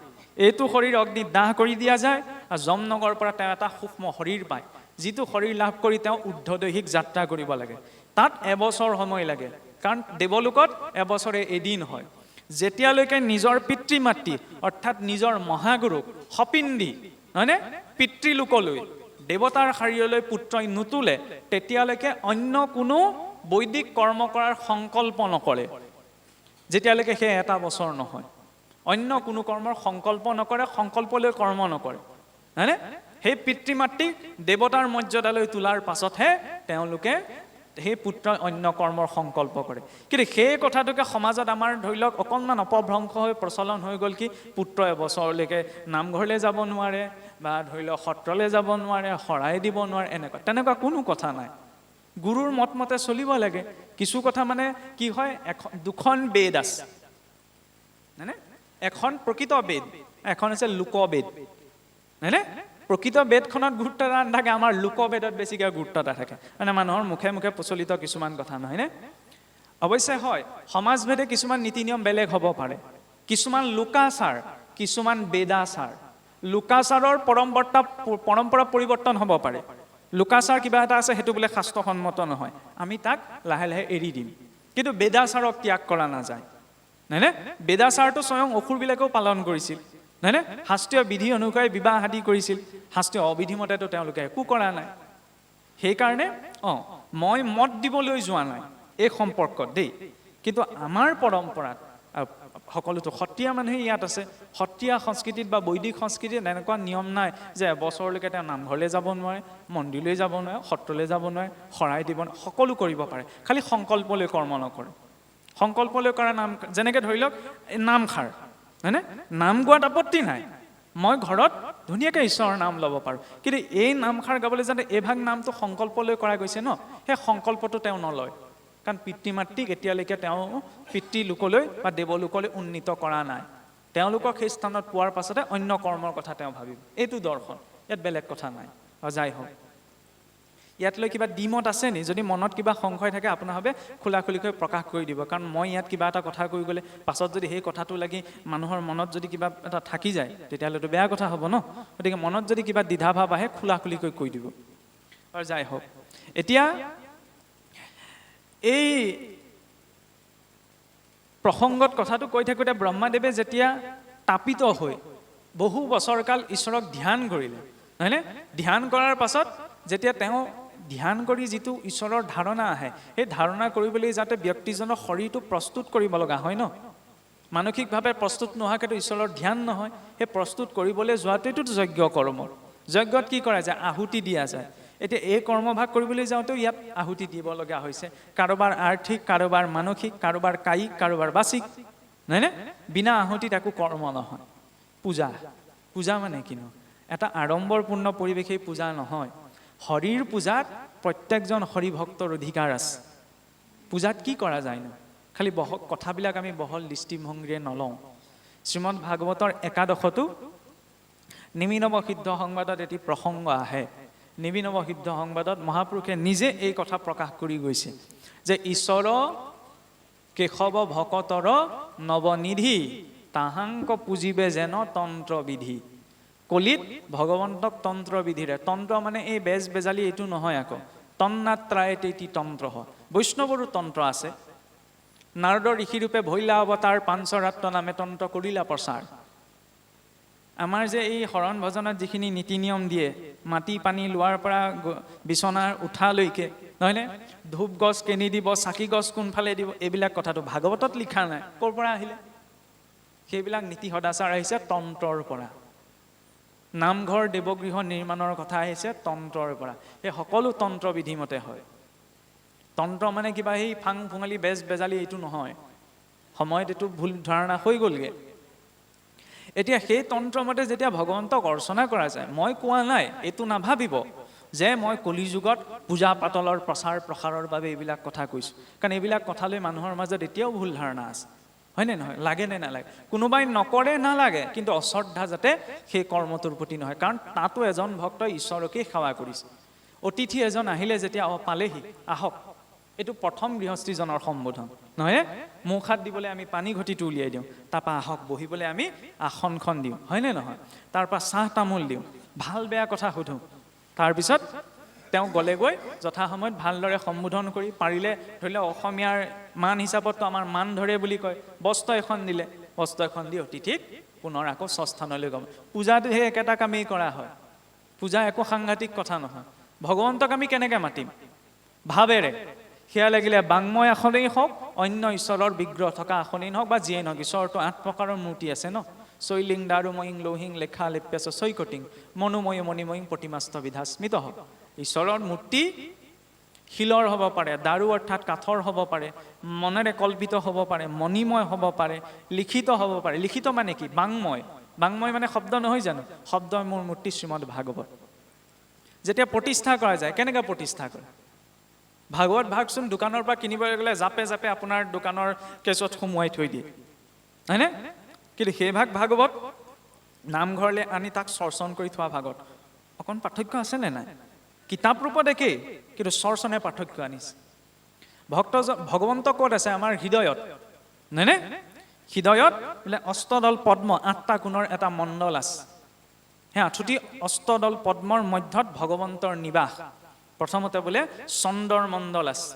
এইটো শৰীৰ অগ্নিত দাহ কৰি দিয়া যায়, আৰু যমনগৰৰ পৰা তেওঁ এটা সূক্ষ্ম শৰীৰ পায়, যিটো শৰীৰ লাভ কৰি তেওঁ ঊৰ্ধ্বদৈহিক যাত্ৰা কৰিব লাগে। তাত এবছৰ সময় লাগে, কাৰণ দেৱলোকত এবছৰে এদিন হয়। যেতিয়ালৈকে নিজৰ পিতৃ মাতৃ অৰ্থাৎ নিজৰ মহাগুৰুক সপিণ্ডি, হয়নে, পিতৃলোকলৈ দেৱতাৰ শাৰীৰলৈ পুত্ৰই নুতুলে, তেতিয়ালৈকে অন্য কোনো বৈদিক কৰ্ম কৰাৰ সংকল্প নকৰে, যেতিয়ালৈকে সেই 1 বছৰ নহয়। অন্য কোনো কৰ্মৰ সংকল্প নকৰে, সংকল্পলৈ কৰ্ম নকৰে, হয়নে? সেই পিতৃ মাতৃক দেৱতাৰ মৰ্যাদালৈ তোলাৰ পাছতহে তেওঁলোকে সেই পুত্ৰই অন্য কৰ্মৰ সংকল্প কৰে। কিন্তু সেই কথাটোকে সমাজত আমাৰ ধৰি লওক অকণমান অপভ্ৰংশ হৈ প্ৰচলন হৈ গ'ল কি, পুত্ৰ এবছৰলৈকে নামঘৰলৈ যাব নোৱাৰে, বা ধৰি লওক সত্ৰলৈ যাব নোৱাৰে, শৰাই দিব নোৱাৰে, তেনেকুৱা কোনো কথা নাই। গুৰুৰ মত মতে চলিব লাগে। কিছু কথা মানে কি হয়, দুখন বেদ আছে, হয়নে? এখন প্ৰকৃত বেদ, এখন হৈছে লোকবেদ, হয়নে? প্ৰকৃত বেদখনত গুৰুত্ব এটা নাথাকে, আমাৰ লোকবেদত বেছিকৈ গুৰুত্ব এটা থাকে, মানে মানুহৰ মুখে মুখে প্ৰচলিত কিছুমান কথা, নহয়নে? অৱশ্যে হয়, সমাজভেদে কিছুমান নীতি নিয়ম বেলেগ হ'ব পাৰে, কিছুমান লোকাচাৰ, কিছুমান বেদাচাৰ। লোকাচাৰৰ পৰম্পৰা পৰিৱৰ্তন হ'ব পাৰে। লোকাচাৰ কিবা এটা আছে, সেইটো বোলে শাস্ত্ৰসন্মত নহয়, আমি তাক লাহে লাহে এৰি দিম, কিন্তু বেদাচাৰক ত্যাগ কৰা নাযায়, নহয়নে? বেদাচাৰটো স্বয়ং অসুৰবিলাকেও পালন কৰিছিল, নহয়নে? শাস্ত্ৰীয় বিধি অনুসৰি বিবাহ আদি কৰিছিল, শাস্ত্ৰীয় অবিধিমতেতো তেওঁলোকে একো কৰা নাই। সেইকাৰণে মই মত দিবলৈ যোৱা নাই এই সম্পৰ্কত দেই, কিন্তু আমাৰ পৰম্পৰাত সকলোতো সত্ৰীয়া মানুহে ইয়াত আছে, সত্ৰীয়া সংস্কৃতিত বা বৈদিক সংস্কৃতিত এনেকুৱা নিয়ম নাই যে এবছৰলৈকে তেওঁ নামঘৰলৈ যাব নোৱাৰে, মন্দিৰলৈ যাব নোৱাৰে, সত্ৰলৈ যাব নোৱাৰে, শৰাই দিব নোৱাৰে, সকলো কৰিব পাৰে, খালি সংকল্পলৈ কৰ্ম নকৰে। সংকল্পলৈ কৰা নাম, যেনেকৈ ধৰি লওক নামষাৰ, হয়নে? নাম গোৱাত আপত্তি নাই, মই ঘৰত ধুনীয়াকৈ ঈশ্বৰৰ নাম ল'ব পাৰোঁ, কিন্তু এই নামষাৰ গাবলৈ যাতে এইভাগ নামটো সংকল্পলৈ কৰা গৈছে ন, সেই সংকল্পটো তেওঁ নলয়, কাৰণ পিতৃ মাতৃক এতিয়ালৈকে তেওঁ পিতৃলোকলৈ বা দেৱলোকলৈ উন্নীত কৰা নাই। তেওঁলোকক সেই স্থানত পোৱাৰ পাছতে অন্য কৰ্মৰ কথা তেওঁ ভাবিব। এইটো দৰ্শন, ইয়াত বেলেগ কথা নাই। যাই হওক, ইয়াতলৈ কিবা দ্বিমত আছে নি? যদি মনত কিবা সংশয় থাকে আপোনাৰ ভাবে খোলা খুলিকৈ প্ৰকাশ কৰি দিব, কাৰণ মই ইয়াত কিবা এটা কথা কৈ গ'লে পাছত যদি সেই কথাটো লাগি মানুহৰ মনত যদি কিবা এটা থাকি যায় তেতিয়াহ'লেতো বেয়া কথা হ'ব ন। গতিকে মনত যদি কিবা দ্বিধা ভাৱ আহে খোলা খুলিকৈ কৈ দিব। আৰু যাই হওক, এতিয়া এই প্ৰসংগত কথাটো কৈ থাকোঁতে ব্ৰহ্মাদেৱে যেতিয়া তাপিত হৈ বহু বছৰকাল ঈশ্বৰক ধ্যান কৰিলে, হয়নে? ধ্যান কৰাৰ পাছত যেতিয়া তেওঁ ধ্যান কৰি যিটো ঈশ্বৰৰ ধাৰণা আহে, সেই ধাৰণা কৰিবলৈ যাতে ব্যক্তিজনৰ শৰীৰটো প্ৰস্তুত কৰিব লগা হয় ন, মানসিকভাৱে প্ৰস্তুত নোহোৱাকৈতো ঈশ্বৰৰ ধ্যান নহয়। সেই প্ৰস্তুত কৰিবলৈ যোৱাটোৱেতো যজ্ঞ কৰ্ম। যজ্ঞত কি কৰা যায়? আহুতি দিয়া যায়। এতিয়া এই কৰ্মভাগ কৰিবলৈ যাওঁতেও ইয়াত আহুতি দিব লগা হৈছে, কাৰোবাৰ আৰ্থিক, কাৰোবাৰ মানসিক, কাৰোবাৰ কায়িক, কাৰোবাৰ বাচিক, নহয়নে? বিনা আহুতিত একো কৰ্ম নহয়। পূজা, পূজা মানে কিনো? এটা আড়ম্বৰপূৰ্ণ পৰিৱেশেই পূজা নহয়। হৰিৰ পূজাত প্ৰত্যেকজন হৰিভক্তৰ অধিকাৰ আছে। পূজাত কি কৰা যায়নো? খালি কথাবিলাক আমি বহল দৃষ্টিভংগীৰে নলওঁ। শ্ৰীমদ ভাগৱতৰ একাদশতো নিমিনৱ সিদ্ধ সংবাদত এটি প্ৰসংগ আহে। নিবিনৱ সিদ্ধ সংবাদত মহাপুৰুষে নিজে এই কথা প্ৰকাশ কৰি গৈছে যে ঈশ্বৰ কেশৱ ভকতৰ নৱনিধি তাহাংক পুজিবে যেন তন্ত্ৰবিধি। কলিত ভগৱন্তক তন্ত্ৰবিধিৰে, তন্ত্ৰ মানে এই বেজ বেজালি এইটো নহয়, আকৌ তন্নাত্ৰায় তেতি তন্ত্ৰ হয়। বৈষ্ণৱৰো তন্ত্ৰ আছে। নাৰদ ঋষিৰূপে ভৈলা অৱতাৰ পাঞ্চৰাত্ৰ নামে তন্ত্ৰ কৰিলা প্ৰচাৰ। আমাৰ যে এই শৰণ ভজনত যিখিনি নীতি নিয়ম দিয়ে, মাটি পানী লোৱাৰ পৰা বিচনাৰ উঠালৈকে, নহয়নে? ধূপ গছ কেনি দিব, চাকি গছ কোনফালে দিব, এইবিলাক কথাটো ভাগৱতত লিখা নাই। ক'ৰ পৰা আহিলে? সেইবিলাক নীতি সদাচাৰ আহিছে তন্ত্ৰৰ পৰা। নামঘৰ দেৱগৃহ নিৰ্মাণৰ কথা আহিছে তন্ত্ৰৰ পৰা। সেই সকলো তন্ত্ৰ বিধিমতে হয়। তন্ত্ৰ মানে কিবা সেই ফাং ফুঙালি বেজ বেজালি এইটো নহয়। সময়ত এইটো ভুল ধাৰণা হৈ গ'লগে। এতিয়া সেই তন্ত্ৰমতে যেতিয়া ভগৱন্তক অৰ্চনা কৰা যায়, মই কোৱা নাই, এইটো নাভাবিব যে মই কলিযুগত পূজা পাতলৰ প্ৰচাৰ প্ৰসাৰৰ বাবে এইবিলাক কথা কৈছোঁ, কাৰণ এইবিলাক কথালৈ মানুহৰ মাজত এতিয়াও ভুল ধাৰণা আছে, হয়নে নহয়? লাগে নে নালাগে? কোনোবাই নকৰে নালাগে, কিন্তু অশ্ৰদ্ধা যাতে সেই কৰ্মটোৰ প্ৰতি নহয়, কাৰণ তাতো এজন ভক্তই ঈশ্বৰকেই সেৱা কৰিছে। অতিথি এজন আহিলে যেতিয়া পালেহি, আহক, এইটো প্ৰথম গৃহস্থীজনৰ সম্বোধন, নহয়? মুখ হাত দিবলৈ আমি পানী ঘটিটো উলিয়াই দিওঁ, তাৰপৰা আহক বহিবলৈ আমি আসনখন দিওঁ, হয়নে নহয়? তাৰপৰা চাহ তামোল দিওঁ, ভাল বেয়া কথা সোধোঁ। তাৰপিছত তেওঁ গ'লেগৈ যথাসময়ত ভালদৰে সম্বোধন কৰি, পাৰিলে ধৰি লওক অসমীয়াৰ মান হিচাপততো আমাৰ মান ধৰে বুলি কয়, বস্ত্ৰ এখন দিলে, বস্ত্ৰ এখন দি অতিথিক পুনৰ আকৌ স্বস্থানলৈ গ'ম। পূজাটো সেই একেটা কামেই কৰা হয়। পূজা একো সাংঘাতিক কথা নহয়। ভগৱন্তক আমি কেনেকৈ মাতিম? ভাৱেৰে। সেয়া লাগিলে বাংময় আসনেই হওক, অন্য ঈশ্বৰৰ বিগ্ৰহ থকা আসনেই হওক বা যিয়েই নহওক, ঈশ্বৰটো 8 প্ৰকাৰৰ মূৰ্তি আছে ন। শৈলিং দাৰুময়ীং লৌহিং লেখা লেপ্যাচ চৈকটিং মনোময় মণিময়ীং প্ৰতিমাস্থ বিধা স্মিত হওক। ঈশ্বৰৰ মূৰ্তি শিলৰ হ'ব পাৰে, দাৰু অৰ্থাৎ কাঠৰ হ'ব পাৰে, মনেৰে কল্পিত হ'ব পাৰে, মণিময় হ'ব পাৰে, লিখিত হ'ব পাৰে। লিখিত মানে কি? বাংময়। বাংময় মানে শব্দ নহয় জানো? শব্দই মোৰ মূৰ্তি শ্ৰীমদ ভাগৱত। যেতিয়া প্ৰতিষ্ঠা কৰা যায়, কেনেকৈ প্ৰতিষ্ঠা কৰে? ভাগৱত ভাগচোন দোকানৰ পৰা কিনিবলৈ গ'লে জাপে জাপে আপোনাৰ দোকানৰ কেছত সোমোৱাই থৈ দিয়ে, হয়নে? কিন্তু সেই ভাগৱত নামঘৰলৈ আনি তাক চৰ্চন কৰি থোৱা ভাগত অকণ পাৰ্থক্য আছেনে নাই? কিতাপ ৰূপত একেই, কিন্তু চৰ্চনে পাৰ্থক্য আনিছে। ভগৱন্ত ক'ত আছে? আমাৰ হৃদয়ত, নহয়নে? হৃদয়ত বোলে অষ্টদল পদ্ম 8টা কোণৰ এটা মণ্ডল আছে। সেই 8টি অষ্টদল পদ্মৰ মধ্যত ভগৱন্তৰ নিবাস। প্ৰথমতে বোলে চন্দ্ৰৰ মণ্ডল আছে,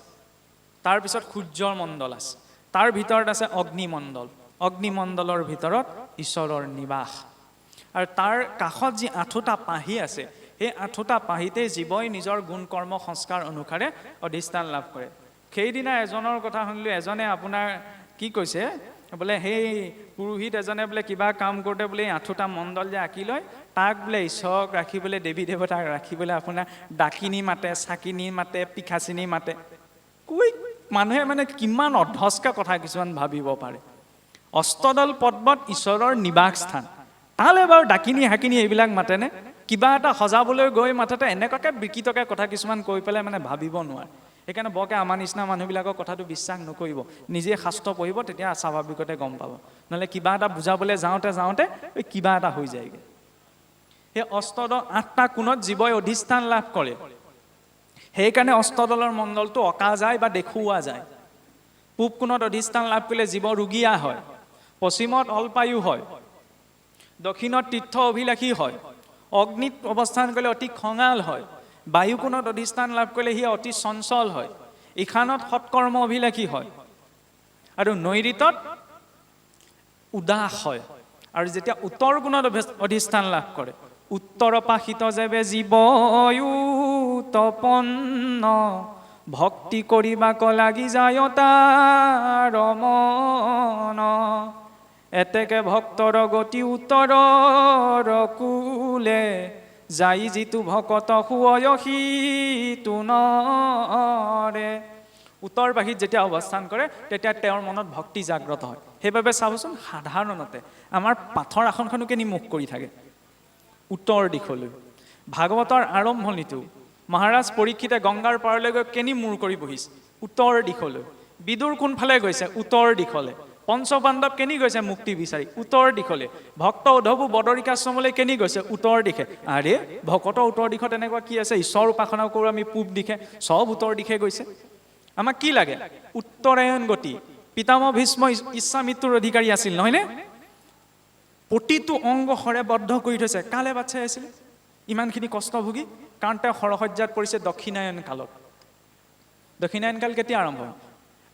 তাৰপিছত সূৰ্যৰ মণ্ডল আছে, তাৰ ভিতৰত আছে অগ্নিমণ্ডল, অগ্নিমণ্ডলৰ ভিতৰত ঈশ্বৰৰ নিবাস। আৰু তাৰ কাষত যি 8টা পাহি আছে, সেই 8টা পাহিতে জীৱই নিজৰ গুণ কৰ্ম সংস্কাৰ অনুসাৰে অধিষ্ঠান লাভ কৰে। সেইদিনা এজনৰ কথা শুনিলোঁ, এজনে আপোনাৰ কি কৈছে বোলে, সেই পুৰোহিত এজনে বোলে কিবা কাম কৰোঁতে বোলে 8টা মণ্ডল যে আঁকি লয়, তাক বোলে ঈশ্বৰক ৰাখিবলৈ, দেৱী দেৱতাক ৰাখিবলৈ আপোনাৰ ডাকিনী মাতে, চাকিনী মাতে, পিখাচিনী মাতে। কৈ মানুহে মানে কিমান অধস্কা কথা কিছুমান ভাবিব পাৰে। অষ্টদল পদ্মত ঈশ্বৰৰ নিবাস স্থান, তালৈ বাৰু ডাকিনী হাকিনী এইবিলাক মাতেনে? কিবা এটা সজাবলৈ গৈ মাথাতে এনেকুৱাকৈ বিকৃতকৈ কথা কিছুমান কৈ পেলাই মানে ভাবিব নোৱাৰে। সেইকাৰণে বৰকে আমাৰ নিচিনা মানুহবিলাকৰ কথাটো বিশ্বাস নকৰিব, নিজে শাস্ত্ৰ পঢ়িব, তেতিয়া স্বাভাৱিকতে গম পাব। নহ'লে কিবা এটা বুজাবলৈ যাওঁতে কিবা এটা হৈ যায়গৈ। সেই অষ্টদল 8টা কোণত জীৱই অধিষ্ঠান লাভ কৰে। সেইকাৰণে অষ্টদলৰ মণ্ডলটো অঁকা যায় বা দেখুওৱা যায়। পূব কোণত অধিষ্ঠান লাভ কৰিলে জীৱ ৰোগীয়া হয়, পশ্চিমত অল্পায়ু হয়, দক্ষিণত তীৰ্থ অভিলাষী হয়, অগ্নিত অৱস্থান কৰিলে অতি খঙাল হয়, বায়ু কোণত অধিষ্ঠান লাভ কৰিলে সি অতি চঞ্চল হয়, ঈশানত সৎকৰ্ম অভিলাষী হয়, আৰু নৈঋতত উদাস হয়। আৰু যেতিয়া উত্তৰ কোণত অধিষ্ঠান লাভ কৰে, উত্তৰপাশিত যেবে জীৱয়ু তপন্ন ভক্তি কৰিবাক লাগি যায় তাৰ মন, এতেকে ভক্তৰ গতি উত্তৰৰ কুলে যাই যিটো ভকত শুয় সিটো নৰে। উত্তৰ পাশীত যেতিয়া অৱস্থান কৰে তেতিয়া তেওঁৰ মনত ভক্তি জাগ্ৰত হয়। সেইবাবে চাবচোন, সাধাৰণতে আমাৰ পাথৰ আসনখনো কেনি মুখ কৰি থাকে? উত্তৰ দিশলৈ। ভাগৱতৰ আৰম্ভণিটো মহাৰাজ পৰীক্ষিতে গংগাৰ পাৰলৈ গৈ কেনি মূৰ কৰি বহিছে? উত্তৰ দিশলৈ। বিদুৰ কোনফালে গৈছে? উত্তৰ দিশলৈ। পঞ্চপাণ্ডৱ কেনি গৈছে মুক্তি বিচাৰি? উত্তৰ দিশলৈ। ভক্ত উদ্ধৱো বদৰিকাশ্ৰমলৈ কেনি গৈছে? উত্তৰ দিশে। আৰে ভকতৰ উত্তৰ দিশত এনেকুৱা কি আছে? ঈশ্বৰ উপাসনা কৰোঁ আমি পূব দিশে, চব উত্তৰ দিশে গৈছে। আমাক কি লাগে? উত্তৰায়ণ গতি। পিতামহ ভীষ্ম ইচ্ছামৃত্যুৰ অধিকাৰী আছিল, নহয়নে? প্ৰতিটো অংগ সৰে বদ্ধ কৰি থৈছে। কালে বাচ্ছাই আছিলে ইমানখিনি কষ্ট ভুগি? কাৰণ তেওঁ সৰসজ্জাত পৰিছে দক্ষিণায়ন কালত। দক্ষিণায়ন কাল কেতিয়া আৰম্ভ?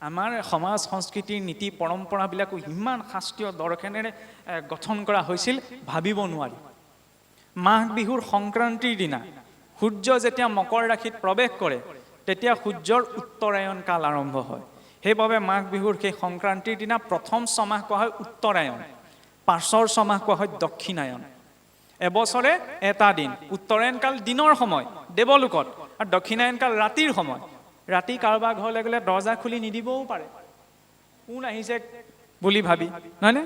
আমাৰ সমাজ সংস্কৃতিৰ নীতি পৰম্পৰাবিলাকো ইমান শাস্ত্ৰীয় দৰ্শনেৰে গঠন কৰা হৈছিল, ভাবিব নোৱাৰি। মাঘ বিহুৰ সংক্ৰান্তিৰ দিনা সূৰ্য যেতিয়া মকৰ ৰাশিত প্ৰৱেশ কৰে তেতিয়া সূৰ্যৰ উত্তৰায়ণ কাল আৰম্ভ হয়। সেইবাবে মাঘ বিহুৰ সেই সংক্ৰান্তিৰ দিনা প্ৰথম ছমাহ কোৱা হয় উত্তৰায়ণ, পাছৰ ছমাহ কোৱা হয় দক্ষিণায়ন। এবছৰে এটা দিন। উত্তৰায়ণ কাল দিনৰ সময় দেৱলোকত, আৰু দক্ষিণায়ন কাল ৰাতিৰ সময়। ৰাতি কাৰোবাৰ ঘৰলৈ গ'লে দৰ্জা খুলি নিদিবও পাৰে, কোন আহিছে বুলি ভাবি, নহয়নে?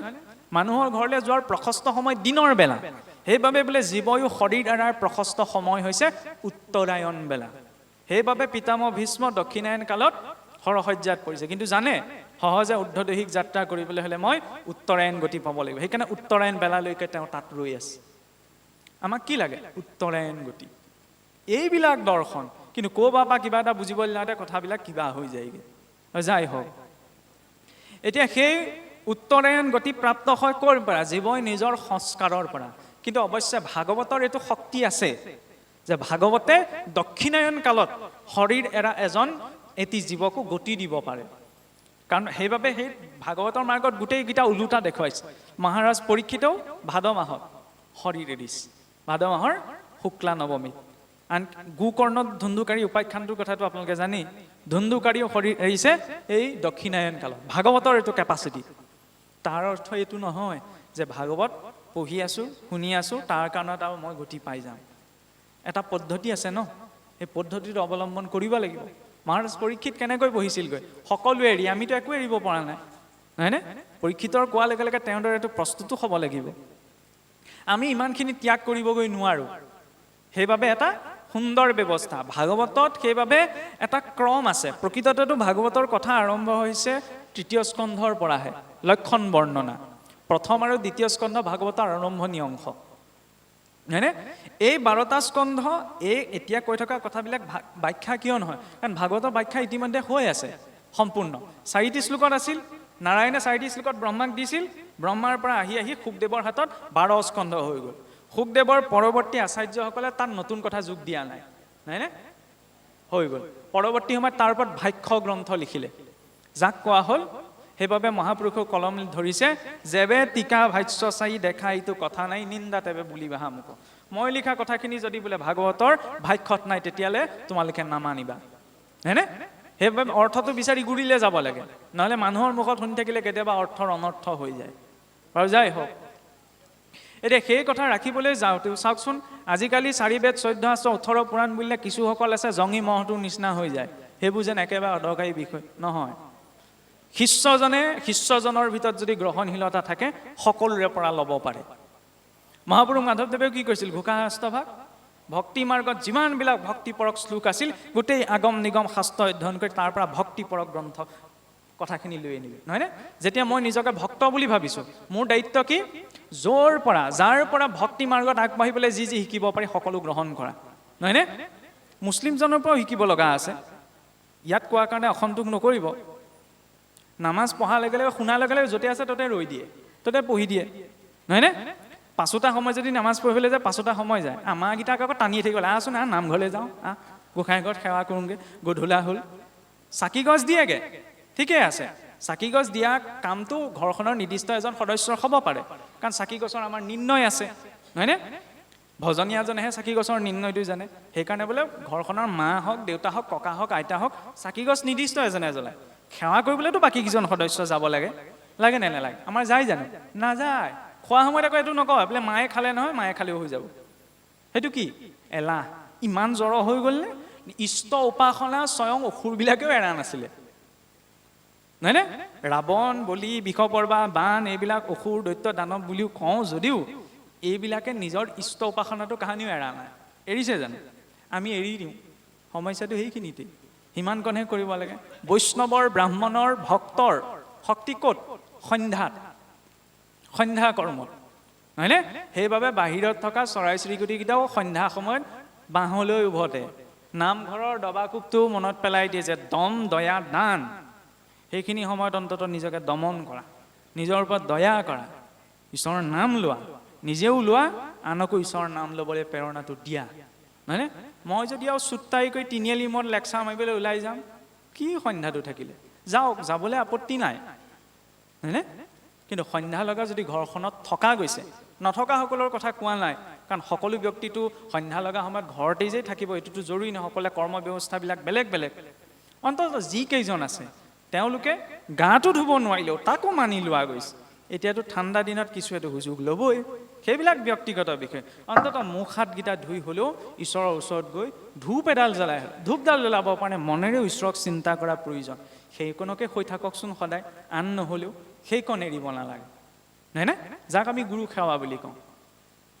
মানুহৰ ঘৰলৈ যোৱাৰ প্ৰশস্ত সময় দিনৰ বেলা। সেইবাবে বোলে জীৱয়ো শৰীৰ এৰাৰ প্ৰশস্ত সময় হৈছে উত্তৰায়ণ বেলা। সেইবাবে পিতামহ ভীষ্ম দক্ষিণায়ন কালত সৰসজ্জাত পৰিছে। কিন্তু জানে, সহজে ঊৰ্ধ্বদৈহিক যাত্ৰা কৰিবলৈ হ'লে মই উত্তৰায়ণ গতি পাব লাগিব। সেইকাৰণে উত্তৰায়ণ বেলালৈকে তেওঁ তাত ৰৈ আছে। আমাক কি লাগে? উত্তৰায়ণ গতি। এইবিলাক দৰ্শন। কিন্তু ক'ৰবাৰ পৰা কিবা এটা বুজিবলৈ যাওঁতে কথাবিলাক কিবা হৈ যায়গৈ। যাই হওক, এতিয়া সেই উত্তৰায়ণ গতি প্ৰাপ্ত হয় ক'ৰ পৰা? জীৱই নিজৰ সংস্কাৰৰ পৰা। কিন্তু অৱশ্যে ভাগৱতৰ এইটো শক্তি আছে যে ভাগৱতে দক্ষিণায়ন কালত শৰীৰ এৰা এটি জীৱকো গতি দিব পাৰে। কাৰণ সেইবাবে সেই ভাগৱতৰ মাৰ্গত গোটেইকেইটা ওলোটা দেখুৱাইছে। মহাৰাজ পৰীক্ষিতেও ভাদ মাহত শৰীৰ এৰিছে, ভাদ মাহৰ শুক্লা নৱমী। আন গোকৰ্ণত ধুন্ধুকাৰী উপাখ্যানটোৰ কথাটো আপোনালোকে জানি, ধুন্ধুকাৰীও শৰীৰ এৰিছে এই দক্ষিণায়ন কালত। ভাগৱতৰ এইটো কেপাচিটি। তাৰ অৰ্থ এইটো নহয় যে ভাগৱত পঢ়ি আছোঁ, শুনি আছোঁ, তাৰ কাৰণত আৰু মই গতি পাই যাম। এটা পদ্ধতি আছে ন, সেই পদ্ধতিটো অৱলম্বন কৰিব লাগিব। মহাৰাজ পৰীক্ষিত কেনেকৈ বহিছিলগৈ? সকলোৱে এৰি, আমিতো একো এৰিব পৰা নাই, নহয়নে? পৰীক্ষিতৰ কোৱাৰ লগে লগে তেওঁৰ দৰে এইটো প্ৰস্তুতো হ'ব লাগিব। আমি ইমানখিনি ত্যাগ কৰিবগৈ নোৱাৰোঁ। সেইবাবে এটা সুন্দৰ ব্যৱস্থা ভাগৱতত, সেইবাবে এটা ক্ৰম আছে। প্ৰকৃততেতো ভাগৱতৰ কথা আৰম্ভ হৈছে তৃতীয় স্কন্ধৰ পৰাহে, লক্ষণ বৰ্ণনা। প্ৰথম আৰু দ্বিতীয় স্কন্ধ ভাগৱতৰ আৰম্ভণি অংশ, হয়নে? এই 12টা স্কন্ধ, এই এতিয়া কৈ থকা কথাবিলাক ব্যাখ্যা কিয় নহয়? কাৰণ ভাগৱতৰ ব্যাখ্যা ইতিমধ্যে হৈ আছে সম্পূৰ্ণ। 4টি শ্লোকত আছিল, নাৰায়ণে 4টি শ্লোকত ব্ৰহ্মাক দিছিল, ব্ৰহ্মাৰ পৰা আহি আহি শুকদেৱৰ হাতত 12 স্কন্ধ হৈ গ'ল। শুকদেৱৰ পৰৱৰ্তী আচাৰ্যসকলে তাত নতুন কথা যোগ দিয়া নাই, নহয়নে? হৈ গ'ল। পৰৱৰ্তী সময়ত তাৰ ওপৰত ভাষ্য গ্ৰন্থ লিখিলে, যাক কোৱা হ'ল, সেইবাবে মহাপুৰুষে কলম ধৰিছে, যেবে টিকা ভাষ্য চাই দেখা এইটো কথা নাই, নিন্দা তেবে বুলিবাহা মোক। মই লিখা কথাখিনি যদি বোলে ভাগৱতৰ ভাষ্যত নাই, তেতিয়াহ'লে তোমালোকে নামানিবা, হয়নে? সেইবাবে অৰ্থটো বিচাৰি গুৰিলে যাব লাগে, নহ'লে মানুহৰ মুখত শুনি থাকিলে কেতিয়াবা অৰ্থৰ অনৰ্থ হৈ যায়। আৰু যাই হওক, এতিয়া সেই কথা ৰাখিবলৈ যাওঁতেও চাওকচোন, আজিকালি 4 বেদ 14 শাস্ত্ৰ 18 পুৰাণ বুলিলে কিছুসকল আছে জংগী মহটোৰ নিচিনা হৈ যায়। সেইবোৰ যেন একেবাৰে অদৰকাৰী বিষয় নহয়। শিষ্যজনৰ ভিতৰত যদি গ্ৰহণশীলতা থাকে, সকলোৰে পৰা ল'ব পাৰে। মহাপুৰুষ মাধৱদেৱেও কি কৈছিল? ঘোষা শাস্ত্ৰভাগ ভক্তি মাৰ্গত যিমানবিলাক ভক্তিপৰক শ্লোক আছিল গোটেই আগম নিগম শাস্ত্ৰ অধ্যয়ন কৰি তাৰ পৰা ভক্তিপৰক গ্ৰন্থ কথাখিনি লৈ আনিবি নহয়নে যেতিয়া মই নিজকে ভক্ত বুলি ভাবিছোঁ মোৰ দায়িত্ব কি যাৰ পৰা ভক্তি মাৰ্গত আগবাঢ়িবলৈ যি শিকিব পাৰি সকলো গ্ৰহণ কৰা নহয়নে মুছলিমজনৰ পৰাও শিকিব লগা আছে ইয়াত কোৱাৰ কাৰণে অসন্তোষ নকৰিব নামাজ পঢ়াৰ লগে লগে শুনাৰ লগে লগে য'তে আছে ত'তে ৰৈ দিয়ে ত'তে পঢ়ি দিয়ে নহয়নে পাঁচোটা সময় যদি নামাজ পঢ়িবলৈ যায় পাঁচোটা সময় যায় আমাৰকেইটাক আকৌ টানিয়ে থাকিব আহচোন নামঘৰলৈ যাওঁ গোসাঁই ঘৰত সেৱা কৰোঁগৈ গধূলা হ'ল চাকি গছ দিয়েগৈ ঠিকেই আছে চাকি গছ দিয়া কামটো ঘৰখনৰ নিৰ্দিষ্ট এজন সদস্যৰ হ'ব পাৰে কাৰণ চাকি গছৰ আমাৰ নিৰ্ণয় আছে নহয়নে ভজনীয়াজনেহে চাকি গছৰ নিৰ্ণয়টো জানে সেইকাৰণে বোলে ঘৰখনৰ মা হওক দেউতা হওক ককা হওক আইতা হওক চাকি গছ নিৰ্দিষ্ট এজনে জ্বলায় সেৱা কৰিবলৈতো বাকীকেইজন সদস্য যাব লাগে নে নালাগে আমাৰ যায় জানো নাযায় খোৱা সময়ত আকৌ এইটো নকয় বোলে মায়ে খালে নহয় মায়ে খালেও হৈ যাব সেইটো কি এলাহ ইমান জ্বৰ হৈ গ'লনে ইষ্ট উপাসনা স্বয়ং অসুৰবিলাকেও এৰা নাছিলে নহয়নে ৰাৱণ বলি বিষপৰ্বা বান এইবিলাক অসুৰ দৈত্য দানৱ বুলিও কওঁ যদিও এইবিলাকে নিজৰ ইষ্ট উপাসনাটো কাহানিও এৰা নাই এৰিছে জানো আমি এৰি দিওঁ সমস্যাটো সেইখিনিতেই সিমানকণহে কৰিব লাগে বৈষ্ণৱৰ ব্ৰাহ্মণৰ ভক্তৰ শক্তি ক'ত সন্ধ্যা কৰ্মত নহয়নে সেইবাবে বাহিৰত থকা চৰাই চিৰিকটিকেইটাও সন্ধ্যা সময়ত বাঁহলৈ উভতে নামঘৰৰ দবাকোবটো মনত পেলাই দিয়ে যে দম দয়া দান সেইখিনি সময়ত অন্ততঃ নিজকে দমন কৰা নিজৰ ওপৰত দয়া কৰা ঈশ্বৰৰ নাম লোৱা নিজেও লোৱা আনকো ঈশ্বৰৰ নাম ল'বলৈ প্ৰেৰণাটো দিয়া নহয়নে মই যদি আৰু চুট্টাই কৰি তিনিআলি মূৰত লেকচাৰ মাৰিবলৈ ওলাই যাম কি সন্ধ্যাটো থাকিলে যাওক যাবলৈ আপত্তি নাই হয়নে কিন্তু সন্ধ্যা লগা যদি ঘৰখনত থকা গৈছে নথকাসকলৰ কথা কোৱা নাই কাৰণ সকলো ব্যক্তিটো সন্ধ্যা লগা সময়ত ঘৰতেই যে থাকিব এইটোতো জৰুৰী নহয় সকলোৱে কৰ্ম ব্যৱস্থাবিলাক বেলেগ বেলেগ অন্ততঃ যিকেইজন আছে তেওঁলোকে গাটো ধুব নোৱাৰিলেও তাকো মানি লোৱা গৈছে এতিয়াতো ঠাণ্ডা দিনত কিছুৱেতো সুযোগ ল'বই সেইবিলাক ব্যক্তিগত বিষয় অন্ততঃ মুখ হাতকেইটা ধুই হ'লেও ঈশ্বৰৰ ওচৰত গৈ ধূপডাল জ্বলাবৰ কাৰণে মনেৰেও ঈশ্বৰক চিন্তা কৰা প্ৰয়োজন সেইকণকে হৈ থাককচোন সদায় আন নহ'লেও সেইকণ এৰিব নালাগে নহয়নে যাক আমি গুৰু সেৱা বুলি কওঁ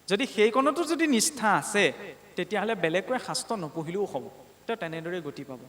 যদি সেইকণতো যদি নিষ্ঠা আছে তেতিয়াহ'লে বেলেগকৈ শাস্ত্ৰ নপঢ়িলেও হ'ব তেওঁ তেনেদৰে গতি পাব